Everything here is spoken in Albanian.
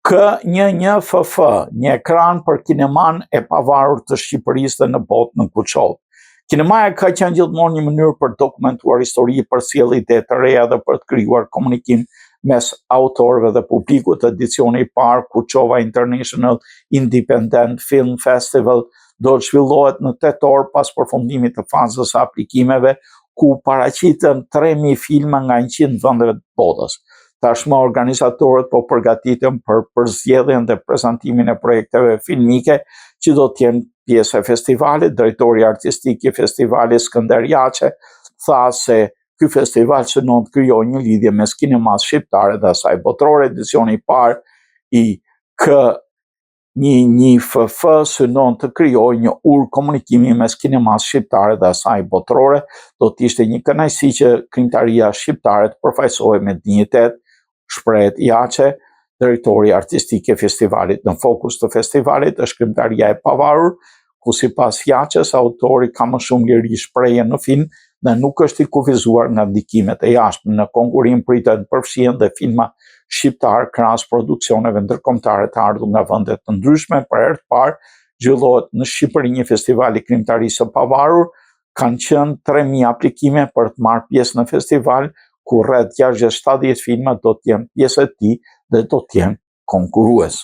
K11FF, një ekran për kineman e pavarur të Shqipërisë dhe në botë në Kuçov. Kinemaja ka qenë gjithmonë një mënyrë për dokumentuar histori, për sjellë ide të reja dhe për të krijuar komunikim mes autorëve dhe publikut. Edicioni i parë, Kuçova International Independent Film Festival, do të zhvillohet në tetor pas përfundimit të fazës së aplikimeve, ku paraqiten 3000 filma nga 100 vendeve të botës. Tashmë organizatorët po përgatiten për përzgjedhjen dhe prezantimin e projekteve filmike që do të jenë pjesë e festivalit. Drejtori artistik i festivalit Skënder Jaçe tha se ky festival synon të krijojë një lidhje mes kinemas shqiptare dhe asaj botërore. Edicioni i parë i K11FF synon të krijojë një urë komunikimi mes kinemas shqiptare dhe asaj botërore. Do të ishte një kënaqësi që krijimtaria shqiptare të përfaqësohej me dinjitet, shprehet Jaçe, drejtori artistik i festivalit. Në fokus të festivalit është krijimtaria e pavarur, ku sipas Jaçes autori ka më shumë liri shprehje në film dhe nuk është i kufizuar nga ndikimet e jashtme. Në konkurrim pritet përfshihen dhe filma shqiptar krahas produksioneve ndërkombëtare të ardhur nga vende të ndryshme. Për herë të parë zhvillohet në Shqipëri një festival i krijimtarisë së pavarur. Kanë qenë 3000 aplikime për të marrë pjesë në festival, ku rreth 670 filma do të jenë pjesë e tij dhe do të jenë konkurrues.